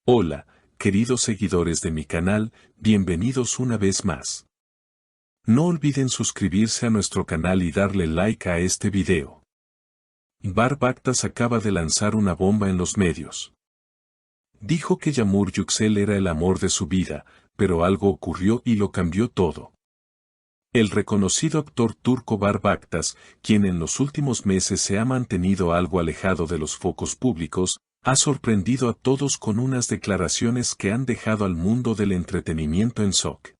Hola, queridos seguidores de mi canal, bienvenidos una vez más. No olviden suscribirse a nuestro canal y darle like a este video. Bar Baktas acaba de lanzar una bomba en los medios. Dijo que Yağmur Yüksel era el amor de su vida, pero algo ocurrió y lo cambió todo. El reconocido actor turco Bar Baktas, quien en los últimos meses se ha mantenido algo alejado de los focos públicos, ha sorprendido a todos con unas declaraciones que han dejado al mundo del entretenimiento en shock.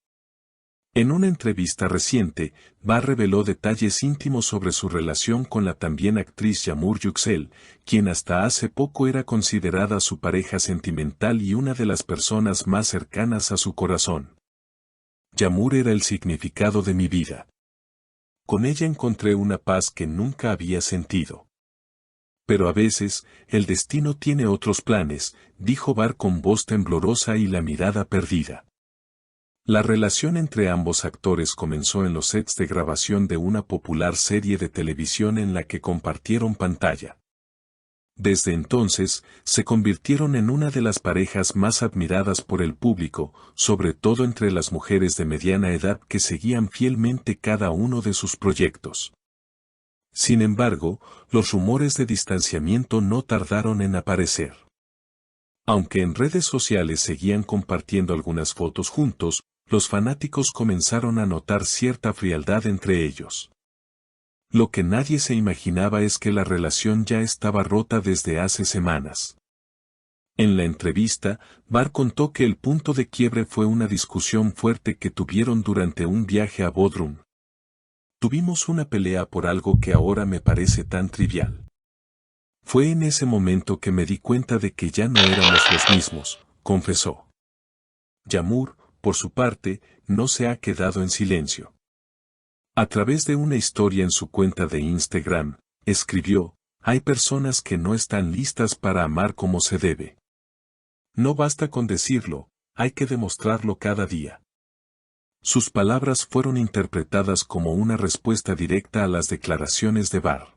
En una entrevista reciente, Bar reveló detalles íntimos sobre su relación con la también actriz Yağmur Yüksel, quien hasta hace poco era considerada su pareja sentimental y una de las personas más cercanas a su corazón. Yağmur era el significado de mi vida. Con ella encontré una paz que nunca había sentido. Pero a veces, el destino tiene otros planes, dijo Bar con voz temblorosa y la mirada perdida. La relación entre ambos actores comenzó en los sets de grabación de una popular serie de televisión en la que compartieron pantalla. Desde entonces, se convirtieron en una de las parejas más admiradas por el público, sobre todo entre las mujeres de mediana edad que seguían fielmente cada uno de sus proyectos. Sin embargo, los rumores de distanciamiento no tardaron en aparecer. Aunque en redes sociales seguían compartiendo algunas fotos juntos, los fanáticos comenzaron a notar cierta frialdad entre ellos. Lo que nadie se imaginaba es que la relación ya estaba rota desde hace semanas. En la entrevista, Bar contó que el punto de quiebre fue una discusión fuerte que tuvieron durante un viaje a Bodrum. Tuvimos una pelea por algo que ahora me parece tan trivial. Fue en ese momento que me di cuenta de que ya no éramos los mismos, confesó. Yağmur, por su parte, no se ha quedado en silencio. A través de una historia en su cuenta de Instagram, escribió: hay personas que no están listas para amar como se debe. No basta con decirlo, hay que demostrarlo cada día. Sus palabras fueron interpretadas como una respuesta directa a las declaraciones de Bar.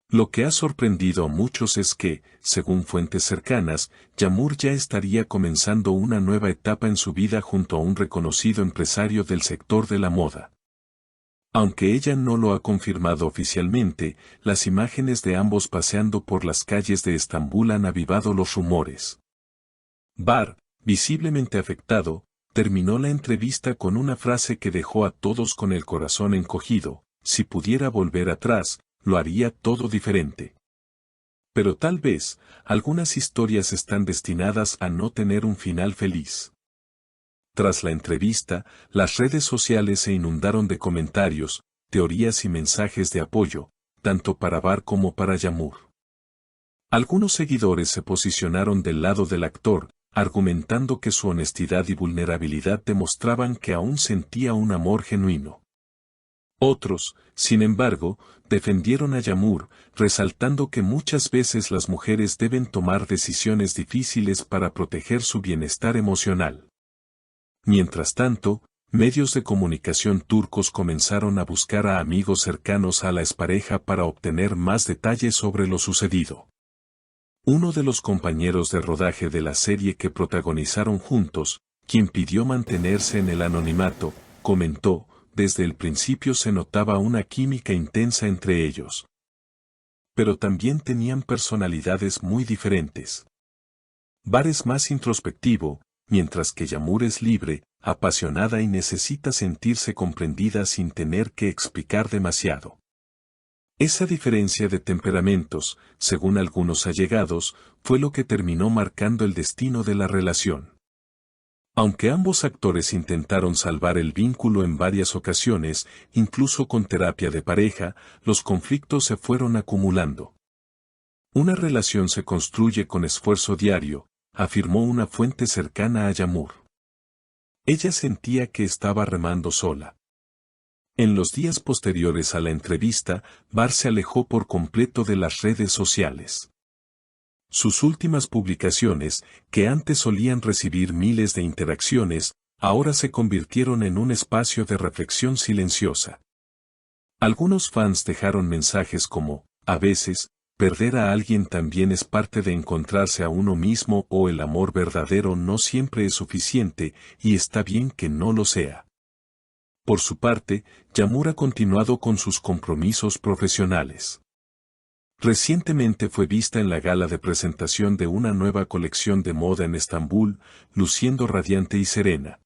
Lo que ha sorprendido a muchos es que, según fuentes cercanas, Yağmur ya estaría comenzando una nueva etapa en su vida junto a un reconocido empresario del sector de la moda. Aunque ella no lo ha confirmado oficialmente, las imágenes de ambos paseando por las calles de Estambul han avivado los rumores. Bar, visiblemente afectado, terminó la entrevista con una frase que dejó a todos con el corazón encogido: si pudiera volver atrás, lo haría todo diferente. Pero tal vez, algunas historias están destinadas a no tener un final feliz. Tras la entrevista, las redes sociales se inundaron de comentarios, teorías y mensajes de apoyo, tanto para Bar como para Yağmur. Algunos seguidores se posicionaron del lado del actor, argumentando que su honestidad y vulnerabilidad demostraban que aún sentía un amor genuino. Otros, sin embargo, defendieron a Yağmur, resaltando que muchas veces las mujeres deben tomar decisiones difíciles para proteger su bienestar emocional. Mientras tanto, medios de comunicación turcos comenzaron a buscar a amigos cercanos a la expareja para obtener más detalles sobre lo sucedido. Uno de los compañeros de rodaje de la serie que protagonizaron juntos, quien pidió mantenerse en el anonimato, comentó: desde el principio se notaba una química intensa entre ellos. Pero también tenían personalidades muy diferentes. Bar es más introspectivo, mientras que Yağmur es libre, apasionada y necesita sentirse comprendida sin tener que explicar demasiado. Esa diferencia de temperamentos, según algunos allegados, fue lo que terminó marcando el destino de la relación. Aunque ambos actores intentaron salvar el vínculo en varias ocasiones, incluso con terapia de pareja, los conflictos se fueron acumulando. Una relación se construye con esfuerzo diario, afirmó una fuente cercana a Yağmur. Ella sentía que estaba remando sola. En los días posteriores a la entrevista, Bar se alejó por completo de las redes sociales. Sus últimas publicaciones, que antes solían recibir miles de interacciones, ahora se convirtieron en un espacio de reflexión silenciosa. Algunos fans dejaron mensajes como: a veces, perder a alguien también es parte de encontrarse a uno mismo o el amor verdadero no siempre es suficiente y está bien que no lo sea. Por su parte, Yağmur ha continuado con sus compromisos profesionales. Recientemente fue vista en la gala de presentación de una nueva colección de moda en Estambul, luciendo radiante y serena.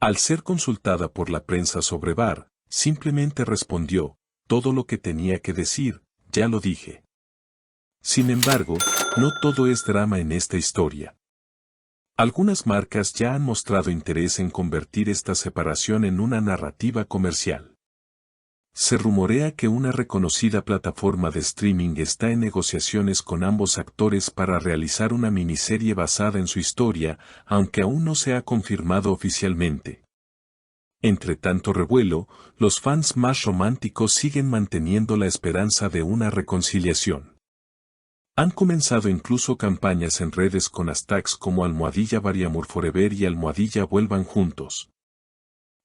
Al ser consultada por la prensa sobre Bar, simplemente respondió, todo lo que tenía que decir, ya lo dije. Sin embargo, no todo es drama en esta historia. Algunas marcas ya han mostrado interés en convertir esta separación en una narrativa comercial. Se rumorea que una reconocida plataforma de streaming está en negociaciones con ambos actores para realizar una miniserie basada en su historia, aunque aún no se ha confirmado oficialmente. Entre tanto revuelo, los fans más románticos siguen manteniendo la esperanza de una reconciliación. Han comenzado incluso campañas en redes con hashtags como @Varyamur Forever y @Vuelvan Juntos.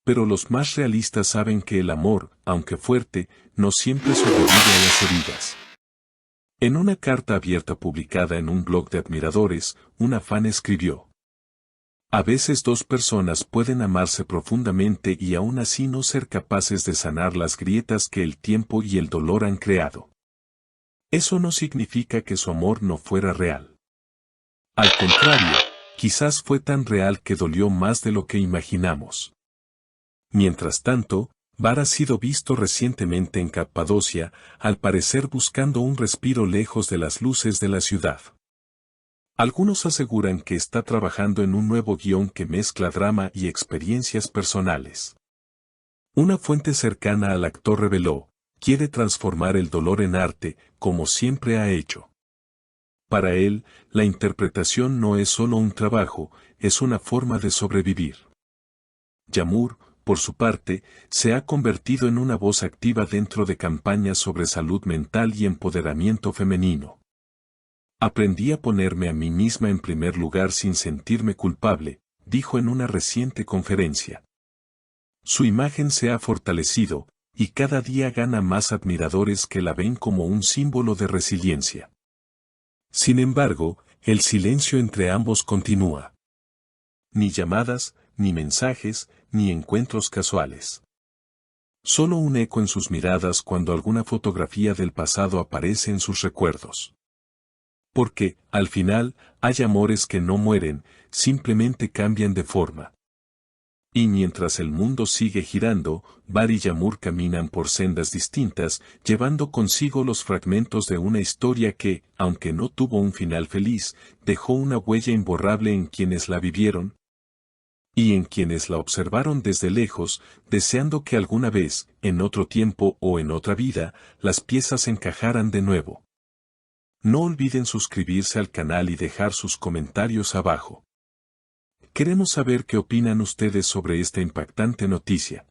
Pero los más realistas saben que el amor, aunque fuerte, no siempre sobrevive a las heridas. En una carta abierta publicada en un blog de admiradores, una fan escribió: a veces dos personas pueden amarse profundamente y aún así no ser capaces de sanar las grietas que el tiempo y el dolor han creado. Eso no significa que su amor no fuera real. Al contrario, quizás fue tan real que dolió más de lo que imaginamos. Mientras tanto, Bar ha sido visto recientemente en Capadocia, al parecer buscando un respiro lejos de las luces de la ciudad. Algunos aseguran que está trabajando en un nuevo guión que mezcla drama y experiencias personales. Una fuente cercana al actor reveló, quiere transformar el dolor en arte, como siempre ha hecho. Para él, la interpretación no es solo un trabajo, es una forma de sobrevivir. Yağmur, por su parte, se ha convertido en una voz activa dentro de campañas sobre salud mental y empoderamiento femenino. Aprendí a ponerme a mí misma en primer lugar sin sentirme culpable, dijo en una reciente conferencia. Su imagen se ha fortalecido, y cada día gana más admiradores que la ven como un símbolo de resiliencia. Sin embargo, el silencio entre ambos continúa. Ni llamadas, ni mensajes, ni encuentros casuales. Solo un eco en sus miradas cuando alguna fotografía del pasado aparece en sus recuerdos. Porque, al final, hay amores que no mueren, simplemente cambian de forma. Y mientras el mundo sigue girando, Bar y Yağmur caminan por sendas distintas, llevando consigo los fragmentos de una historia que, aunque no tuvo un final feliz, dejó una huella imborrable en quienes la vivieron, y en quienes la observaron desde lejos, deseando que alguna vez, en otro tiempo o en otra vida, las piezas encajaran de nuevo. No olviden suscribirse al canal y dejar sus comentarios abajo. Queremos saber qué opinan ustedes sobre esta impactante noticia.